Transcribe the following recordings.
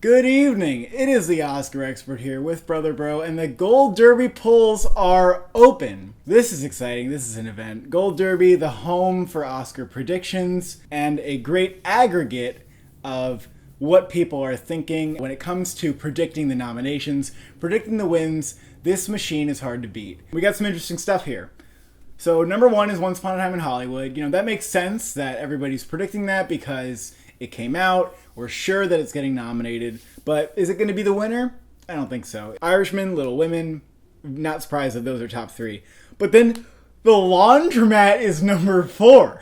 Good evening. It is the Oscar expert here with Brother Bro, and the Gold Derby polls are open. This is exciting. This is an event. Gold Derby, the home for Oscar predictions, and a great aggregate of what people are thinking when it comes to predicting the nominations, predicting the wins. This machine is hard to beat. We got some interesting stuff here. So number one is Once Upon a Time in Hollywood. That makes sense that everybody's predicting that because it came out. We're sure that it's getting nominated, but is it going to be the winner? I don't think so. Irishman, Little Women, not surprised that those are top three. But then The Laundromat is number 4.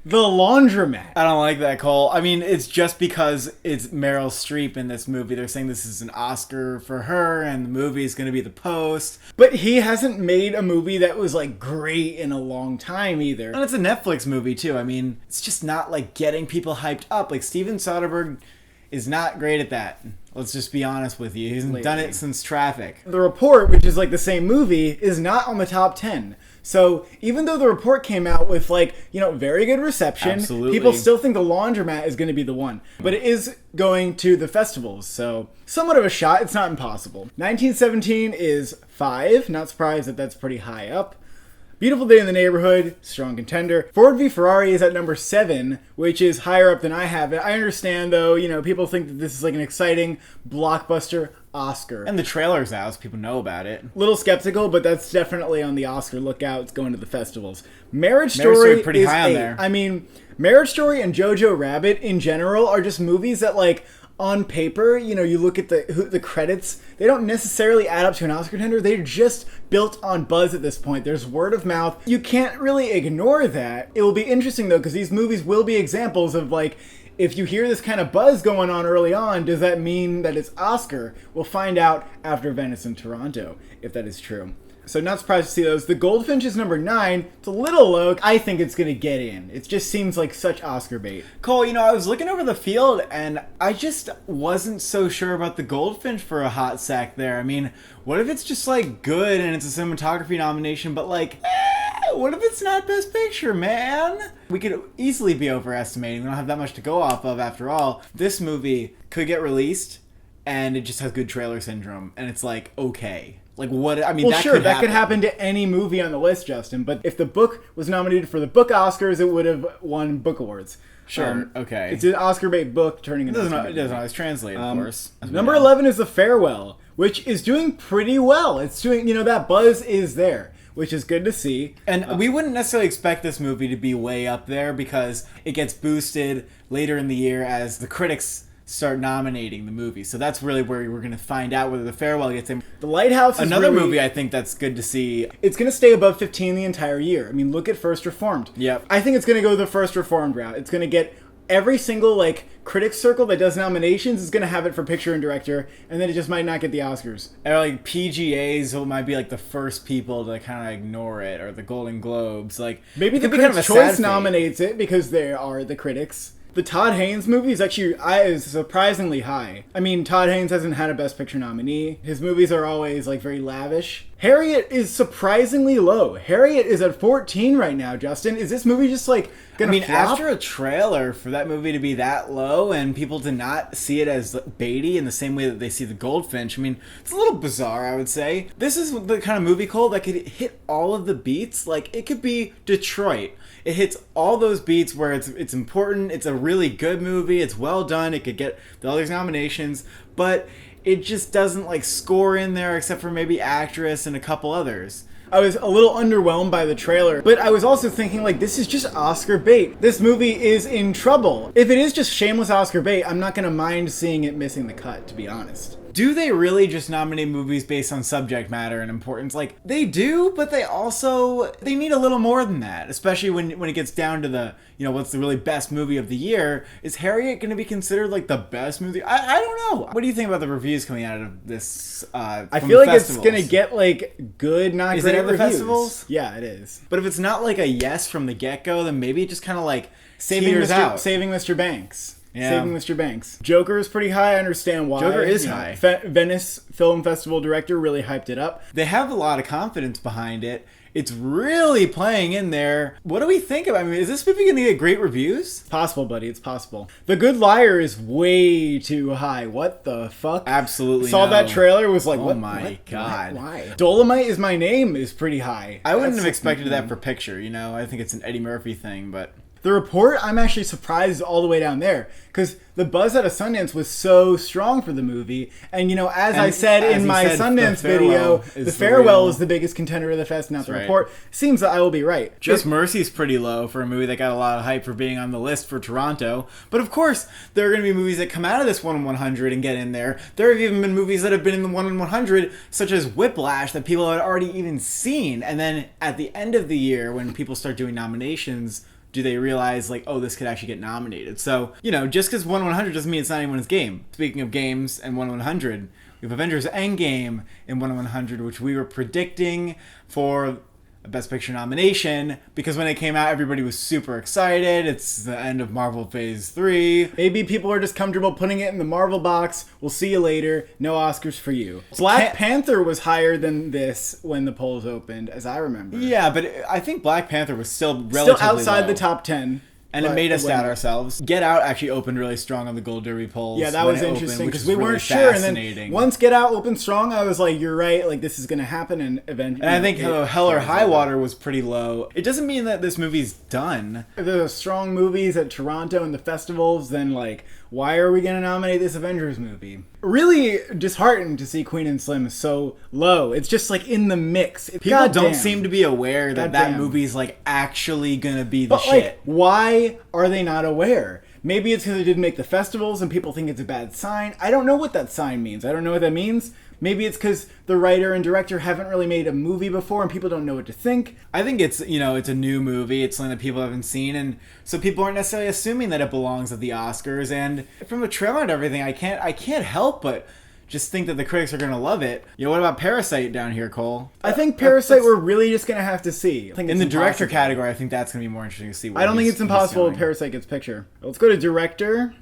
The Laundromat. I don't like that, Cole. I mean, it's just because it's Meryl Streep in this movie. They're saying this is an Oscar for her, and the movie is going to be The Post. But he hasn't made a movie that was, great in a long time, either. And it's a Netflix movie, too. I mean, it's just not, getting people hyped up. Steven Soderbergh is not great at that. Let's just be honest with you. He hasn't done it since Traffic. The Report, which is, the same movie, is not on the top 10. So even though The Report came out with very good reception, Absolutely. People still think The Laundromat is going to be the one. But it is going to the festivals, so somewhat of a shot. It's not impossible. 1917 is 5. Not surprised that that's pretty high up. Beautiful Day in the Neighborhood, strong contender. Ford v Ferrari is at number 7, which is higher up than I have it. I understand, though, people think that this is an exciting blockbuster Oscar. And the trailer's out, so people know about it. Little skeptical, but that's definitely on the Oscar lookout. It's going to the festivals. Marriage Story pretty is high on 8. there. I mean, Marriage Story and Jojo Rabbit in general are just movies that on paper, you look at the credits, they don't necessarily add up to an Oscar contender. They're just built on buzz at this point. There's word of mouth. You can't really ignore that. It will be interesting, though, because these movies will be examples of, if you hear this kind of buzz going on early on, does that mean that it's Oscar? We'll find out after Venice and Toronto, if that is true. So not surprised to see those. The Goldfinch is number 9. It's a little low. I think it's going to get in. It just seems like such Oscar bait. Cole, I was looking over the field, and I just wasn't so sure about the Goldfinch for a hot sack there. I mean, what if it's just, good and it's a cinematography nomination, but, what if it's not Best Picture, man? We could easily be overestimating. We don't have that much to go off of, after all. This movie could get released, and it just has good trailer syndrome, and it's okay. What? I mean, well, that sure, could could happen to any movie on the list, Justin. But if the book was nominated for the book Oscars, it would have won book awards. Sure. Okay. It's an Oscar bait book turning into. It doesn't always translate, of course. Number 11 is The Farewell, which is doing pretty well. It's doing, that buzz is there, which is good to see. And we wouldn't necessarily expect this movie to be way up there because it gets boosted later in the year as the critics start nominating the movie. So that's really where we're going to find out whether The Farewell gets in. The Lighthouse is another movie I think that's good to see. It's going to stay above 15 the entire year. I mean, look at First Reformed. Yep. I think it's going to go the First Reformed route. It's going to get every single critics circle that does nominations is going to have it for picture and director, and then it just might not get the Oscars. Or PGAs might be the first people to kind of ignore it, or the Golden Globes. Maybe the Critics' Choice nominates it because they are the critics. The Todd Haynes movie is actually is surprisingly high. I mean, Todd Haynes hasn't had a Best Picture nominee. His movies are always very lavish. Harriet is surprisingly low. Harriet is at 14 right now, Justin. Is this movie just gonna flop? After a trailer for that movie to be that low and people to not see it as baity in the same way that they see the Goldfinch, it's a little bizarre, I would say. This is the kind of movie, Cole, that could hit all of the beats. It could be Detroit. It hits all those beats where it's important, it's a really good movie, it's well done, it could get all these nominations, but it just doesn't score in there except for maybe actress and a couple others. I was a little underwhelmed by the trailer, but I was also thinking this is just Oscar bait. This movie is in trouble. If it is just shameless Oscar bait, I'm not going to mind seeing it missing the cut, to be honest. Do they really just nominate movies based on subject matter and importance? They do, but they need a little more than that, especially when it gets down to the, what's the really best movie of the year. Is Harriet going to be considered the best movie? I don't know. What do you think about the reviews coming out of this? I feel it's going to get good, not is great it at the reviews. festivals? Yeah, it is. But if it's not a yes from the get-go, then maybe it just kind of saving Mr. Banks. Yeah. Saving Mr. Banks. Joker is pretty high. I understand why. Joker is high. Venice Film Festival director really hyped it up. They have a lot of confidence behind it. It's really playing in there. What do we think about it? I mean, is this movie going to get great reviews? Possible, buddy. It's possible. The Good Liar is way too high. What the fuck? Absolutely Saw no. that trailer, was like, Oh what? my what? God. Why? Dolomite Is My Name is pretty high. I wouldn't That's have expected that for Picture, you know? I think it's an Eddie Murphy thing, but... The Report, I'm actually surprised all the way down there, because the buzz out of Sundance was so strong for the movie. And, you know, as I said in my Sundance video, The Farewell is the biggest contender of the fest, not The Report. Seems that I will be right. Just Mercy's pretty low for a movie that got a lot of hype for being on the list for Toronto. But of course, there are going to be movies that come out of this 1 in 100 and get in there. There have even been movies that have been in the 1 in 100, such as Whiplash, that people had already even seen. And then at the end of the year, when people start doing nominations, do they realize, like, oh, this could actually get nominated? So, you know, just because 1 in 100 doesn't mean it's not anyone's game. Speaking of games and 1 in 100, we have Avengers Endgame in 1 in 100, which we were predicting for a Best Picture nomination, because when it came out, everybody was super excited. It's the end of Marvel Phase 3. Maybe people are just comfortable putting it in the Marvel box. We'll see you later. No Oscars for you. Black Panther was higher than this when the polls opened, as I remember. Yeah, but I think Black Panther was still relatively outside low. the top 10. And it made us doubt ourselves. Get Out actually opened really strong on the Gold Derby polls. Yeah, that was interesting because we weren't sure. And then once Get Out opened strong, I was like, "You're right. Like this is going to happen." And eventually, I think Hell or High Water was pretty low. It doesn't mean that this movie's done. If there's strong movies at Toronto and the festivals, then like, why are we going to nominate this Avengers movie? Really disheartened to see Queen and Slim so low. It's just like in the mix. People don't seem to be aware that that movie's like actually going to be the shit. Like, why are they not aware? Maybe it's because it didn't make the festivals and people think it's a bad sign. I don't know what that sign means. I don't know what that means. Maybe it's because the writer and director haven't really made a movie before and people don't know what to think. I think it's, you know, it's a new movie. It's something that people haven't seen. And so people aren't necessarily assuming that it belongs at the Oscars. And from the trailer and everything, I can't help but just think that the critics are going to love it. You know, what about Parasite down here, Cole? I think Parasite we're really just going to have to see. In the director category, I think that's going to be more interesting to see. I don't think it's impossible if Parasite gets Picture. Let's go to director.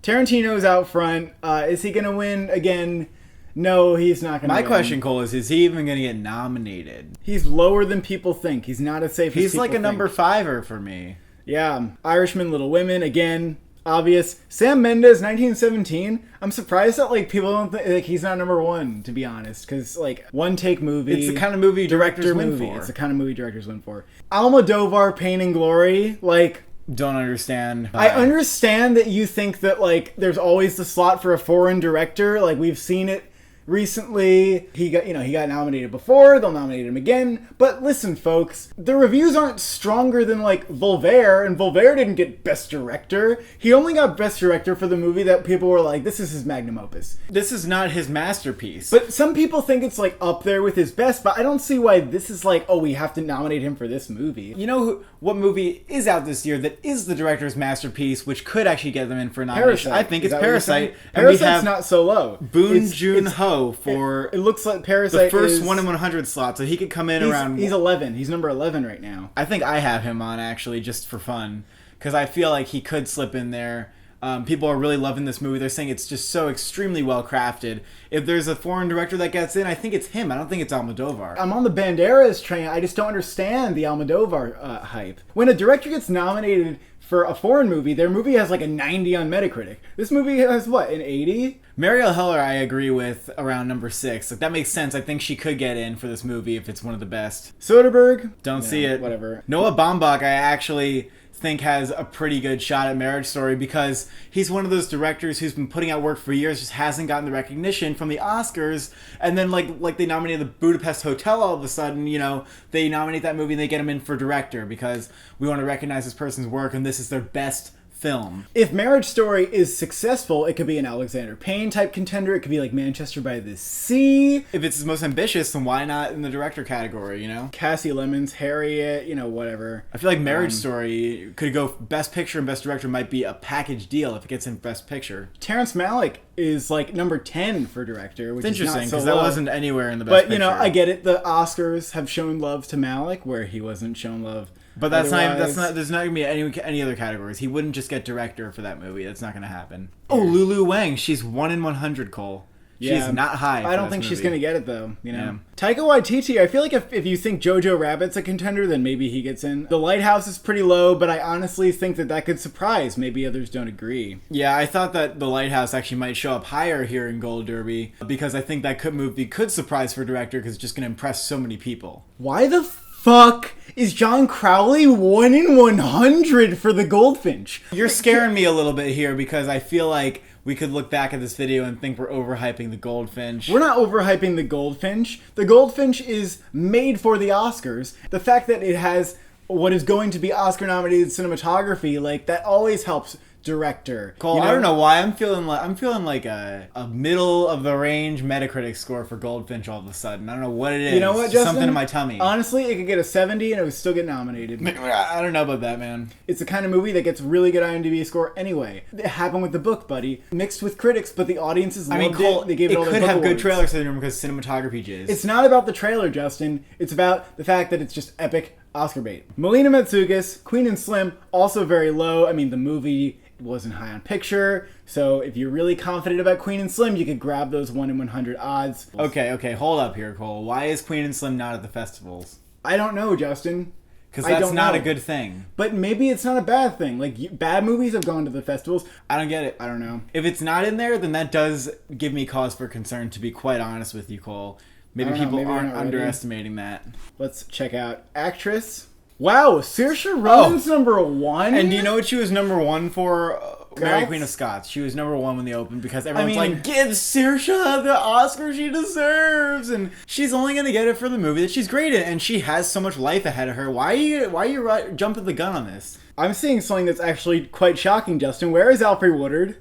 Tarantino's out front. Is he going to win again? No, he's not going to win. My question, Cole, is he even going to get nominated? He's lower than people think. He's not as safe as people think. He's like a number 5er for me. Yeah. Irishman, Little Women, again, obvious. Sam Mendes, 1917. I'm surprised that like people don't think like he's not number 1, to be honest, because like one take movie. It's the kind of movie directors win for. It's the kind of movie directors win for. Almodovar, Pain and Glory, like. Don't understand. I understand that you think that like there's always the slot for a foreign director. Like we've seen it recently. He got nominated before. They'll nominate him again. But listen, folks, the reviews aren't stronger than like Voltaire, and Voltaire didn't get Best Director. He only got Best Director for the movie that people were like, this is his magnum opus. This is not his masterpiece. But some people think it's like up there with his best, but I don't see why this is like, oh, we have to nominate him for this movie. You know what movie is out this year that is the director's masterpiece, which could actually get them in for a nomination? Parasite. I think it's Parasite. Parasite's not so low. Boon Joon-ho for it looks like Parasite the first 1 in 100 slot, so he could come in around. He's 11. He's number 11 right now. I think I have him on actually just for fun because I feel like he could slip in there. People are really loving this movie. They're saying it's just so extremely well crafted. If there's a foreign director that gets in, I think it's him. I don't think it's Almodovar. I'm on the Banderas train. I just don't understand the Almodovar hype. When a director gets nominated for a foreign movie, their movie has like a 90 on Metacritic. This movie has what, an 80? Marielle Heller, I agree with around number 6. Like that makes sense. I think she could get in for this movie if it's one of the best. Soderbergh? Don't see it. Whatever. Noah Baumbach, I actually think has a pretty good shot at Marriage Story because he's one of those directors who's been putting out work for years, just hasn't gotten the recognition from the Oscars, and then like they nominated the Budapest Hotel all of a sudden, you know, they nominate that movie and they get him in for director because we want to recognize this person's work and this is their best film. If Marriage Story is successful, it could be an Alexander Payne type contender. It could be like Manchester by the Sea. If it's his most ambitious, then why not in the director category, you know? Cassie Lemons, Harriet, you know, whatever. I feel like Marriage Story could go Best Picture and Best Director might be a package deal if it gets in Best Picture. Terrence Malick is like number 10 for director, which it's is interesting because so that wasn't anywhere in the Best Picture. But, you know, I get it. The Oscars have shown love to Malick where he wasn't shown love. But that's not. There's not gonna be any other categories. He wouldn't just get director for that movie. That's not gonna happen. Oh, Lulu Wang. She's 1 in 100. Cole. She is not high. I don't think she's going to get it, though. You know, Taika Waititi, I feel like if you think Jojo Rabbit's a contender, then maybe he gets in. The Lighthouse is pretty low, but I honestly think that could surprise. Maybe others don't agree. Yeah, I thought that The Lighthouse actually might show up higher here in Gold Derby because I think that movie could surprise for director because it's just going to impress so many people. Why the fuck is John Crowley 1 in 100 for the Goldfinch? You're scaring me a little bit here because I feel like we could look back at this video and think we're overhyping the Goldfinch. We're not overhyping the Goldfinch. The Goldfinch is made for the Oscars. The fact that it has what is going to be Oscar-nominated cinematography, like, that always helps director. Cole, you know? I don't know why I'm feeling like a middle of the range Metacritic score for Goldfinch all of a sudden. I don't know what it is. You know what, Justin? Something in my tummy. Honestly, it could get a 70 and it would still get nominated. I don't know about that, man. It's the kind of movie that gets really good IMDb score anyway. It happened with the book, buddy. Mixed with critics, but the audiences loved Cole, it. They gave it all the could have awards. good trailer syndrome because cinematography jizz. It's not about the trailer, Justin. It's about the fact that it's just epic Oscar bait. Melina Matsoukas, Queen and Slim, also very low. I mean, the movie wasn't high on picture, so if you're really confident about Queen and Slim, you could grab those 1 in 100 odds. Okay, hold up here, Cole. Why is Queen and Slim not at the festivals? I don't know, Justin. Because that's not a good thing. But maybe it's not a bad thing. Like, bad movies have gone to the festivals. I don't get it. I don't know. If it's not in there, then that does give me cause for concern, to be quite honest with you, Cole. Maybe people aren't underestimating that. Let's check out actress. Wow, Saoirse Ronan's number 1? And do you know what she was number 1 for? Mary Queen of Scots. She was number 1 when they opened because everyone's like, give Saoirse the Oscar she deserves, and she's only gonna get it for the movie that she's great in, and she has so much life ahead of her. Why are you jumping the gun on this? I'm seeing something that's actually quite shocking, Justin. Where is Alfre Woodard?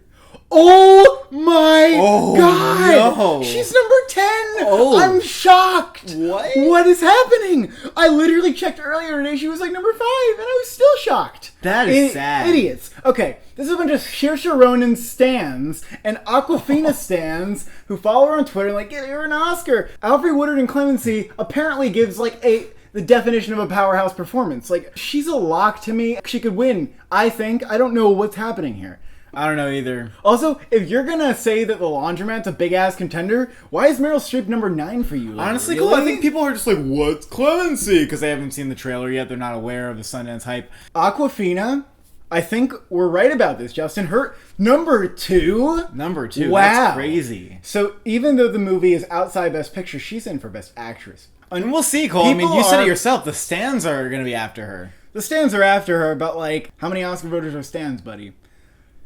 Oh my god! No. She's number 10! Oh. I'm shocked! What is happening? I literally checked earlier today, she was like number 5, and I was still shocked. That is sad. Idiots. Okay, this is a bunch of Saoirse Ronan stans and Awkwafina stans who follow her on Twitter and like, give her an Oscar. Alfre Woodard and Clemency apparently gives like the definition of a powerhouse performance. Like, she's a lock to me. She could win, I think. I don't know what's happening here. I don't know either. Also, if you're gonna say that The Laundromat's a big-ass contender, why is Meryl Streep number 9 for you? Like, honestly, really? Cool, I think people are just like, what's Clemency? Because they haven't seen the trailer yet. They're not aware of the Sundance hype. Awkwafina, I think we're right about this, Justin. Her number 2? Number 2. Wow. That's crazy. So even though the movie is outside Best Picture, she's in for Best Actress. And we'll see, Cole. I mean, you said it yourself. The stands are going to be after her. The stands are after her, but like, how many Oscar voters are stands, buddy?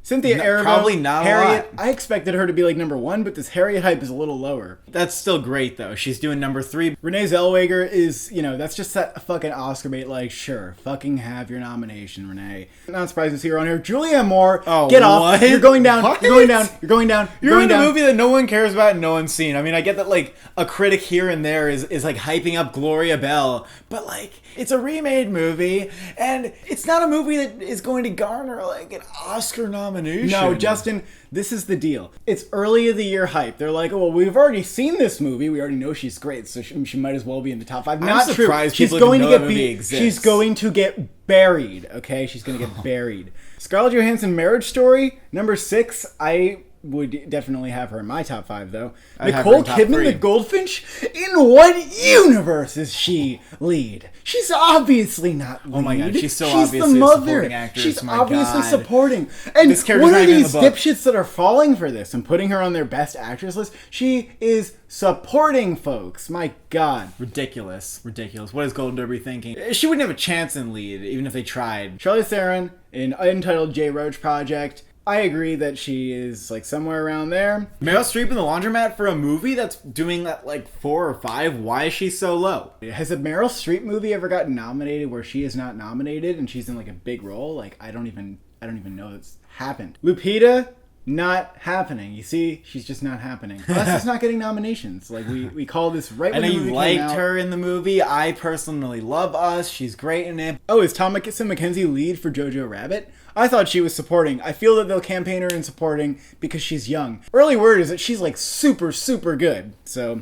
Cynthia Erivo, probably not Harriet. a lot. I expected her to be like number 1, but this Harriet hype is a little lower. That's still great though. She's doing number 3. Renee Zellweger is, that's just that fucking Oscar bait. Like, sure, fucking have your nomination, Renee. Not surprised to see her on here. Julianne Moore, get off. You're going down. What? You're going down. You're going down. You're in a movie that no one cares about and no one's seen. I mean, I get that like a critic here and there is like hyping up Gloria Bell, but like it's a remade movie and it's not a movie that is going to garner like an Oscar nomination. No, Justin, this is the deal. It's early of the year hype. They're like, oh, well, we've already seen this movie. We already know she's great, so she might as well be in the top 5. Not true. She's going to get beat. She's going to get buried. Okay, she's going to get buried. Scarlett Johansson, Marriage Story, number 6. I would definitely have her in my top 5, though. Nicole Kidman, the Goldfinch. In what universe is she lead? She's obviously not lead. Oh my god, she's obviously the mother. A supporting actress. She's obviously supporting. And what are these dipshits that are falling for this and putting her on their best actress list? She is supporting folks. My god. Ridiculous. What is Golden Derby thinking? She wouldn't have a chance in lead, even if they tried. Charlize Theron in Untitled J. Roach Project. I agree that she is like somewhere around there. Meryl Streep in The Laundromat for a movie that's doing that like 4 or 5. Why is she so low? Has a Meryl Streep movie ever gotten nominated where she is not nominated and she's in like a big role? Like I don't even know that's happened. Lupita, not happening. You see, she's just not happening. Plus, it's not getting nominations. Like we call this right when the movie came out. And you liked her in the movie. I personally love Us. She's great in it. Oh, is Tom McKenzie lead for Jojo Rabbit? I thought she was supporting. I feel that they'll campaign her in supporting because she's young. Early word is that she's like super, super good. So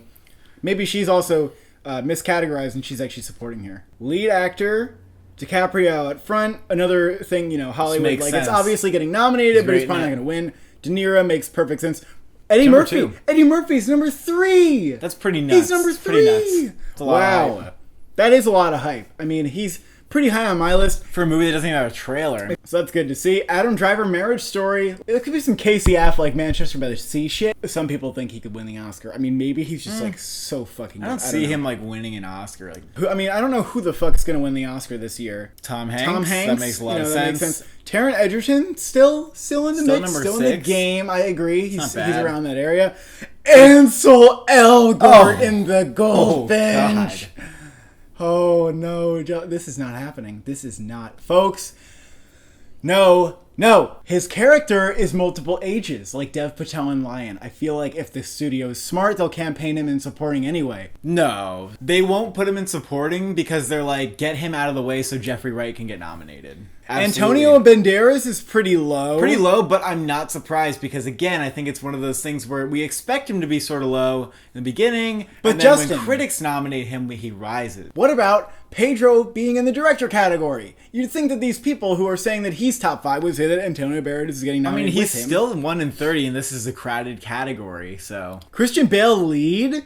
maybe she's also miscategorized and she's actually supporting here. Lead actor, DiCaprio up front. Another thing, Hollywood, like sense. It's obviously getting nominated, but he's probably not going to win. De Niro makes perfect sense. Eddie Number Murphy. 2. Eddie Murphy's number 3. That's pretty nuts. He's number 3. Pretty nuts. It's a lot of hype. That is a lot of hype. I mean, he's pretty high on my list. For a movie that doesn't even have a trailer. So that's good to see. Adam Driver, Marriage Story. It could be some Casey Affleck, Manchester by the Sea shit. Some people think he could win the Oscar. I mean, maybe he's just like so fucking good. I don't see him like winning an Oscar. Like I mean, I don't know who the fuck's gonna win the Oscar this year. Tom Hanks. Tom Hanks. That makes a lot of sense. Taron Egerton still in the mix, number still 6. in the game. I agree. He's around that area. Ansel Elgort in the Goldfinch. Oh no, this is not happening. This is not, folks. No. His character is multiple ages, like Dev Patel in Lion. I feel like if the studio is smart, they'll campaign him in supporting anyway. No, they won't put him in supporting because they're like, get him out of the way so Jeffrey Wright can get nominated. Absolutely. Antonio Banderas is pretty low. Pretty low, but I'm not surprised because, again, I think it's one of those things where we expect him to be sort of low in the beginning, but then when critics nominate him, he rises. What about Pedro being in the director category? You'd think that these people who are saying that he's top 5 would say that Antonio Banderas is getting nominated. I mean, he's still 1 in 30, and this is a crowded category, so... Christian Bale lead?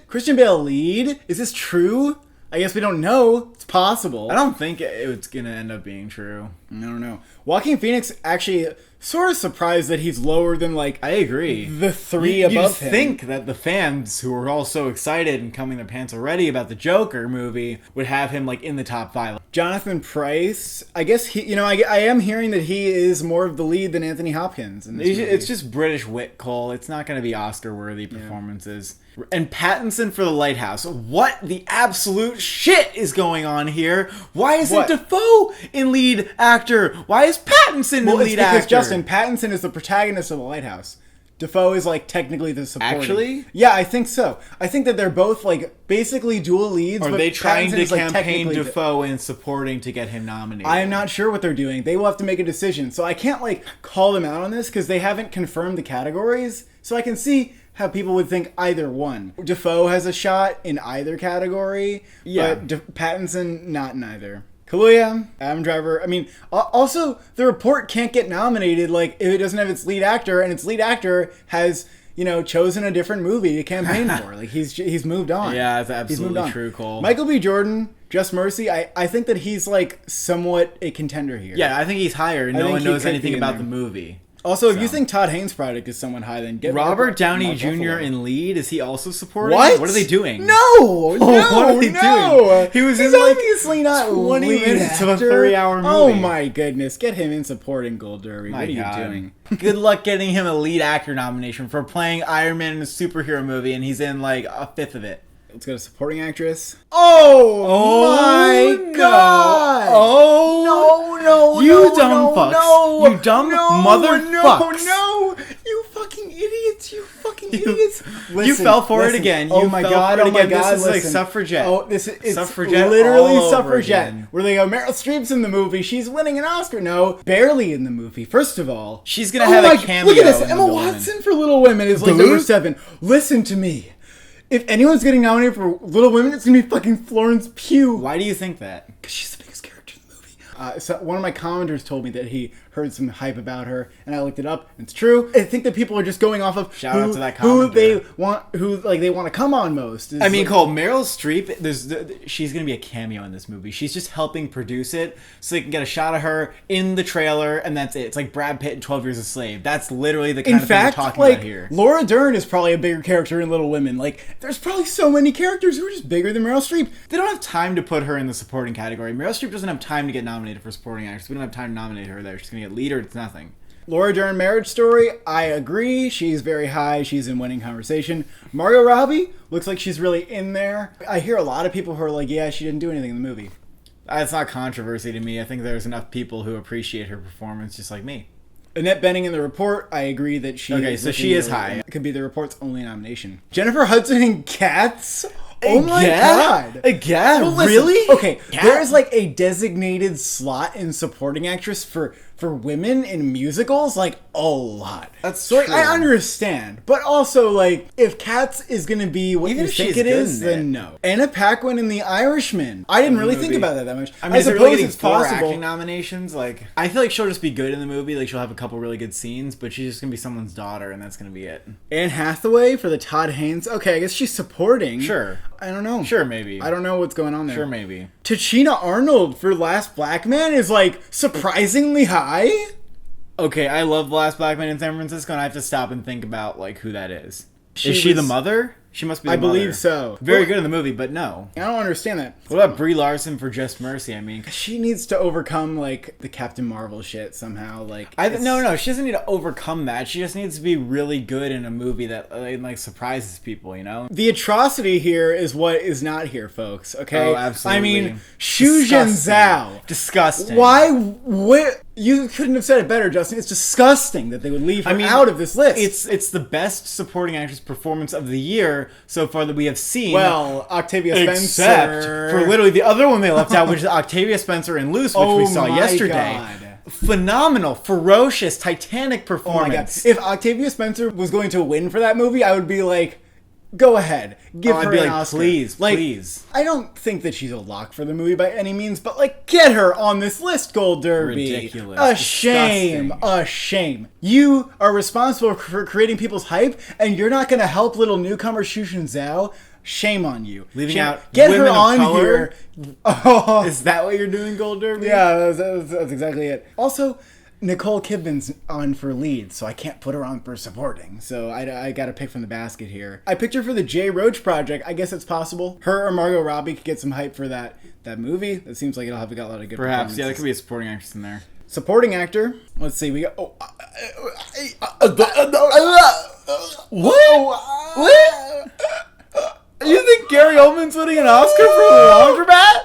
Is this true? I guess we don't know. It's possible. I don't think it's going to end up being true. I don't know. Joaquin Phoenix actually sort of surprised that he's lower than, like... I agree. The 3 above him. You'd think that the fans, who are all so excited and coming their pants already about the Joker movie, would have him, like, in the top 5. Jonathan Pryce, I guess he... I am hearing that he is more of the lead than Anthony Hopkins in this movie. It's just British wit, Cole. It's not going to be Oscar-worthy performances. And Pattinson for The Lighthouse. What the absolute shit is going on here? Why isn't Defoe in lead actor? Why is Pattinson in lead actor? Because Justin Pattinson is the protagonist of The Lighthouse. Defoe is like technically the supporting. Actually? Yeah, I think so. I think that they're both like basically dual leads. Are but they trying Pattinson to is, like, campaign Defoe in supporting to get him nominated? I'm not sure what they're doing. They will have to make a decision. So I can't like call them out on this because they haven't confirmed the categories. So I can see how people would think either one. Defoe has a shot in either category, but Pattinson not in either. Kaluuya, Adam Driver. I mean, also the report can't get nominated like if it doesn't have its lead actor, and its lead actor has chosen a different movie to campaign for. Like he's moved on. Yeah, that's absolutely true, Cole. Michael B. Jordan, Just Mercy. I think that he's like somewhat a contender here. Yeah, I think he's higher. No one knows anything about the movie. Also, if you think Todd Haynes' product is somewhat high, then get Robert Downey Jr. in lead. Is he also supporting? What? What are they doing? No, what are they doing? He's in like obviously not 20 minutes of a actor. 3-hour movie. Oh my goodness, get him in supporting Gold Derby. What are you doing? Good luck getting him a lead actor nomination for playing Iron Man in a superhero movie, and he's in like a fifth of it. Let's go to supporting actress. Oh my god! Oh no! You dumb fucks! You dumb motherfuckers! No! You fucking idiots! You fucking idiots! You fell for it again. Oh my god! Oh my god! This is like Suffragette. Oh, it's Suffragette literally all over Suffragette. again. Where they go, Meryl Streep's in the movie. She's winning an Oscar. No, barely in the movie. First of all, she's gonna have a cameo. Look at this. Emma Watson for Little Women is like number 7. Listen to me. If anyone's getting nominated for Little Women, it's gonna be fucking Florence Pugh. Why do you think that? Because she's the biggest character in the movie. So one of my commenters told me that he heard some hype about her, and I looked it up, and it's true. I think that people are just going off of Shout out to that who commenter. they want to come on most. I mean, Cole, Meryl Streep, she's going to be a cameo in this movie. She's just helping produce it so they can get a shot of her in the trailer, and that's it. It's like Brad Pitt in 12 Years a Slave. That's literally the kind of thing we're talking about here. Laura Dern is probably a bigger character in Little Women. Like, there's probably so many characters who are just bigger than Meryl Streep. They don't have time to put her in the supporting category. Meryl Streep doesn't have time to get nominated for supporting actress. We don't have time to nominate her there. She's going to get lead or it's nothing. Laura Dern, Marriage Story, I agree. She's very high. She's in winning conversation. Margot Robbie looks like she's really in there. I hear a lot of people who are like, yeah, she didn't do anything in the movie. That's not controversy to me. I think there's enough people who appreciate her performance just like me. Annette Bening in The Report, I agree that she is high. It could be The Report's only nomination. Jennifer Hudson in Cats? Oh my god. Again? Well, listen, really? Okay, there's like a designated slot in supporting actress for for women in musicals, like, a lot. That's so, like, true. I understand. But also, like, if Cats is gonna be what Even you if think she's it good is, in then it. no. Anna Paquin in The Irishman. I didn't really think movie. about that much. I mean, is it really getting it's 4 possible. acting nominations? Like, I feel like she'll just be good in the movie. Like, she'll have a couple really good scenes, but she's just gonna be someone's daughter, and that's gonna be it. Anne Hathaway for the Todd Haynes. Okay, I guess she's supporting. Sure. I don't know. Sure, maybe. I don't know what's going on there. Sure, maybe. Tachina Arnold for Last Black Man is, like, surprisingly high. Okay, I love The Last Black Man in San Francisco, and I have to stop and think about, like, who that is. She Is she the was- mother? She must be the I mother. believe so. Very Well, good in the movie, but no. I don't understand that. What about Brie Larson for Just Mercy? I mean, She needs to overcome, like, the Captain Marvel shit somehow. Like, no, she doesn't need to overcome that. She just needs to be really good in a movie that like surprises people, you know? The atrocity here is what is not here, folks. Okay. Oh, absolutely. I mean, Xu Zhao. Disgusting. Why? You couldn't have said it better, Justin. It's disgusting that they would leave her out of this list. It's the best supporting actress performance of the year so far that we have seen. Well, Octavia except Spencer. for literally the other one they left out, which is Octavia Spencer in Loose, which we saw my yesterday. God. Phenomenal, ferocious, titanic Oh my god! performance. If Octavia Spencer was going to win for that movie, I would be like, "Go ahead, give I'd her be an like, Oscar." please, Like, please. I don't think that she's a lock for the movie by any means, but like, get her on this list, Gold Derby. Ridiculous. A shame. Disgusting. A shame. You are responsible for creating people's hype, and you're not going to help little newcomer Xu Zhao. Shame on you. Leaving Shame. out Get women her of on color? here. Oh, Is that what you're doing, Gold Derby? yeah, that's exactly it. Also, Nicole Kidman's on for lead, so I can't put her on for supporting. So I got to pick from the basket here. I picked her for the Jay Roach project. I guess it's possible. Her or Margot Robbie could get some hype for that movie. It seems like it'll have got a lot of good Perhaps, yeah, there performances. could be a supporting actress in there. Supporting actor. Let's see. We got. What? You think Gary Oldman's winning an Oscar for The Laundromat?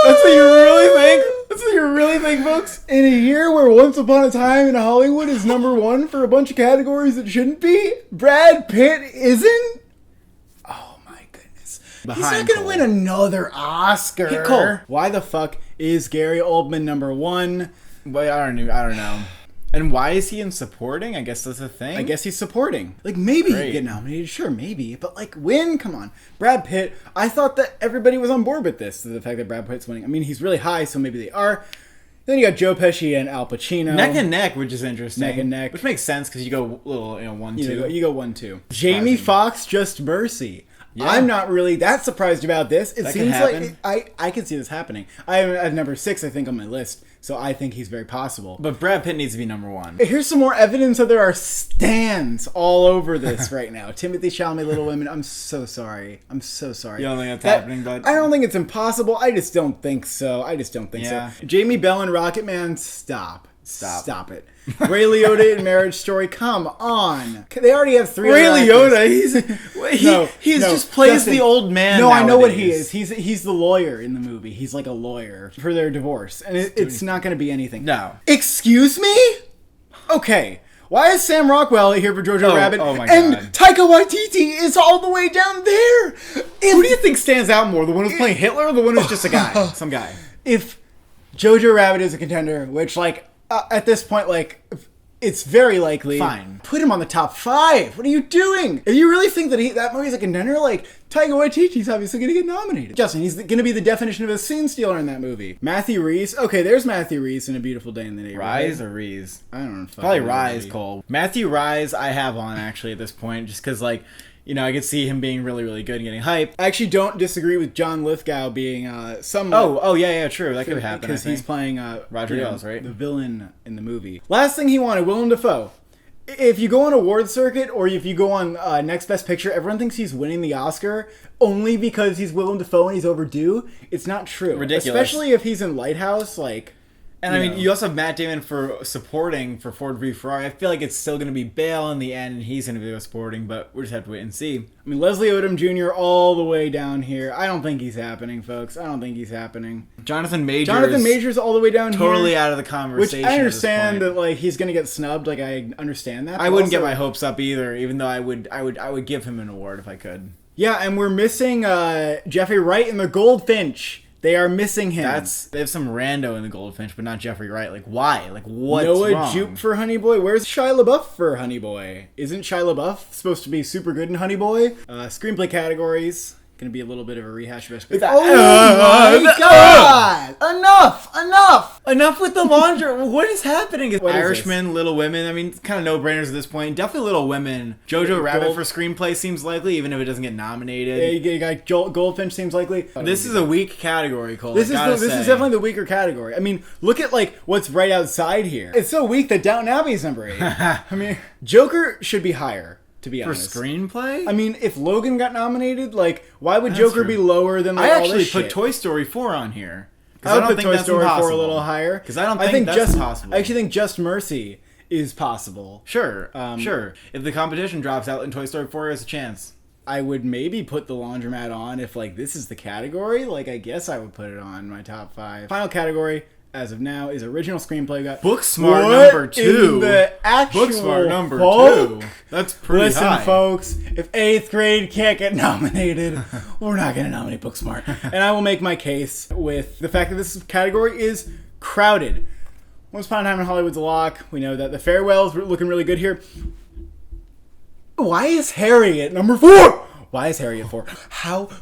That's what you really think? That's what you really think, folks? In a year where Once Upon a Time in Hollywood is #1 for a bunch of categories it shouldn't be, Brad Pitt isn't? Oh my goodness. He's not Behind going to Cole. win another Oscar. Hit Cole. Why the fuck is Gary Oldman #1? But I don't know. And why is he in supporting? I guess that's a thing. I guess he's supporting. Like, maybe he'd Great. get nominated. Sure, maybe. But, like, win? Come on. Brad Pitt. I thought that everybody was on board with this. The fact that Brad Pitt's winning. I mean, he's really high, so maybe they are. Then you got Joe Pesci and Al Pacino. Neck and neck, which is interesting. Neck and neck. Which makes sense because you go little, 1-2. You go 1-2. Jamie Foxx, Just Mercy. Yeah. I'm not really that surprised about this. It That could seems happen. like I can see this happening. I have #6, I think, on my list, so I think he's very possible. But Brad Pitt needs to be #1. Here's some more evidence that there are stands all over this right now. Timothy Chalamet, Little Women. I'm so sorry. I'm so sorry. You don't think that's happening, bud? I don't think it's impossible. I just don't think so. Yeah. So. Jamie Bell and Rocket Man, stop it. Ray Liotta in Marriage Story, come on. They already have 3 Ray other actors. Liotta, he just plays Justin, the old man. No, I know what he nowadays. is. He's the lawyer in the movie. He's like a lawyer for their divorce, and it's not going to be anything. No. Excuse me? Okay. Why is Sam Rockwell here for Jojo Rabbit? oh my and God. Taika Waititi is all the way down there. Who do you think stands out more? The one who's playing Hitler or the one who's just a guy? Some guy. If Jojo Rabbit is a contender, which at this point, it's very likely. Fine. Put him on the top 5. What are you doing? If you really think that movie's a contender, Taika Waititi's obviously going to get nominated. Justin, he's going to be the definition of a scene stealer in that movie. Matthew Rhys. Okay, there's Matthew Rhys in A Beautiful Day in the Neighborhood. Rise or Rees? I don't know. Probably Rise, Cole. Matthew Rise, I have on actually at this point, just because I could see him being really, really good and getting hype. I actually don't disagree with John Lithgow being somewhat. Oh, yeah, true. That could happen. Because he's playing Roger Ailes, right? The villain in the movie. Last thing he wanted, Willem Dafoe. If you go on award circuit or if you go on Next Best Picture, everyone thinks he's winning the Oscar only because he's Willem Dafoe and he's overdue. It's not true. Ridiculous. Especially if he's in Lighthouse, And you also have Matt Damon for supporting for Ford v Ferrari. I feel like it's still going to be Bale in the end, and he's going to be supporting, but we'll just have to wait and see. I mean, Leslie Odom Jr. all the way down here. I don't think he's happening, folks. I don't think he's happening. Jonathan Majors all the way down here. totally out of the Which conversation. I at this understand point. that he's going to get snubbed. I understand that. I but wouldn't get also- my hopes up either, even though I would give him an award if I could. Yeah, and we're missing Jeffrey Wright in The Goldfinch. They are missing him. They have some rando in the Goldfinch, but not Jeffrey Wright. Like, why? Like, what's Noah wrong? Jupe for Honey Boy. Where's Shia LaBeouf for Honey Boy? Isn't Shia LaBeouf supposed to be super good in Honey Boy? Screenplay categories. Gonna be a little bit of a rehash of best picture. Oh my god! Enough with the laundry. What is happening? What is Irishman, Little Women. I mean, it's kind of no-brainers at this point. Definitely Little Women. Jojo Rabbit for screenplay seems likely, even if it doesn't get nominated. Yeah, you got Goldfinch seems likely. This is a weak category, Cole. This is definitely the weaker category. I mean, look at like what's right outside here. It's so weak that Downton Abbey is number 8. I mean, Joker should be higher. To be honest. For screenplay? I mean, if Logan got nominated, like, why would Joker be lower than like, I all actually this put shit? Toy Story 4 on here. I would put Toy Story 4 a little higher. Because I don't think that's possible. I actually think Just Mercy is possible. Sure, sure. If the competition drops out, then Toy Story 4 has a chance. I would maybe put The Laundromat on if, like, this is the category. Like, I guess I would put it on my top 5. Final category, as of now, is original screenplay. Booksmart number 2. The actual Booksmart number fuck? 2. That's pretty high. Listen, folks, if 8th grade can't get nominated, we're not going to nominate Booksmart. And I will make my case with the fact that this category is crowded. Once Upon a Time in Hollywood's a lock. We know that The Farewell's looking really good here. Why is Harry at number 4? Why is Harry at 4?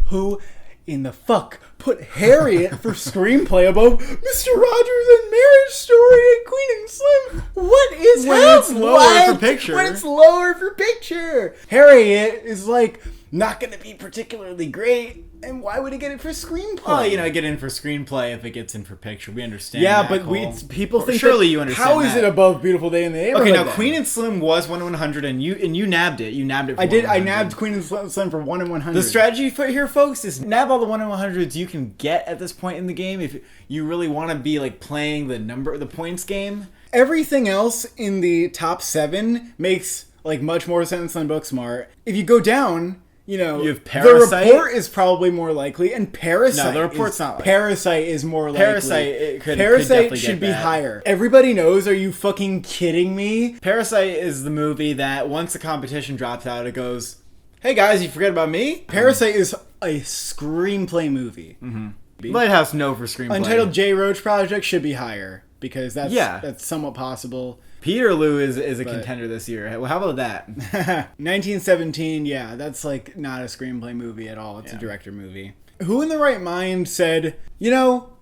Who in the fuck put Harriet for screenplay above Mr. Rogers and Marriage Story and Queen and Slim? What is when it's lower for picture? When it's lower for picture. Harriet is like not going to be particularly great. And why would it get it for screenplay? Well, you know, get in for screenplay if it gets in for picture. We understand. Yeah, that, but Cole. People think surely that, you understand. How is it above Beautiful Day in the Neighborhood? Okay, now then? Queen and Slim was 1 in 100, and you nabbed it. You nabbed it. For I did. 1 in I 100. nabbed Queen and Slim for 1 in 100. The strategy for here, folks, is nab all the 1 in 100s you can get at this point in the game. If you really want to be like playing the points game. Everything else in the top 7 makes like much more sense than Booksmart. If you go down, you know, you have Parasite. The Report is probably more likely, and Parasite. No, The Report's not likely. Parasite is more likely. Parasite should be higher. Everybody knows. Are you fucking kidding me? Parasite is the movie that once the competition drops out, it goes, "Hey guys, you forget about me." Parasite is a screenplay movie. Mm-hmm. Lighthouse no for screenplay. Untitled J. Roach Project should be higher because that's somewhat possible. Peterloo is a contender this year. How about that? 1917, yeah, that's like not a screenplay movie at all. It's a director movie. Who in their right mind said, you know,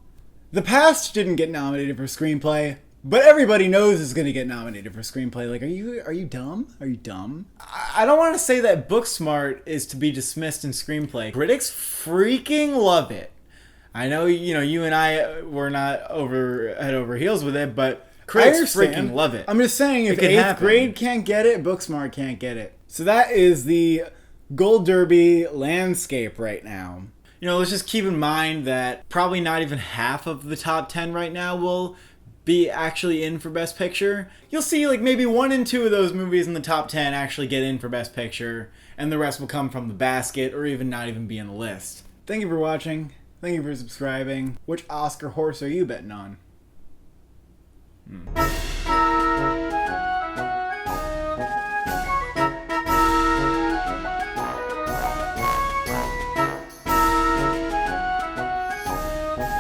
The Past didn't get nominated for screenplay, but everybody knows it's going to get nominated for screenplay. Like, are you dumb? Are you dumb? I don't want to say that Booksmart is to be dismissed in screenplay. Critics freaking love it. I know, you and I were not head over heels with it, but critics freaking love it. I'm just saying, if 8th grade can't get it, Booksmart can't get it. So that is the Gold Derby landscape right now. Let's just keep in mind that probably not even half of the top 10 right now will be actually in for Best Picture. You'll see like maybe 1 and 2 of those movies in the top 10 actually get in for Best Picture, and the rest will come from the basket or even not even be on the list. Thank you for watching. Thank you for subscribing. Which Oscar horse are you betting on?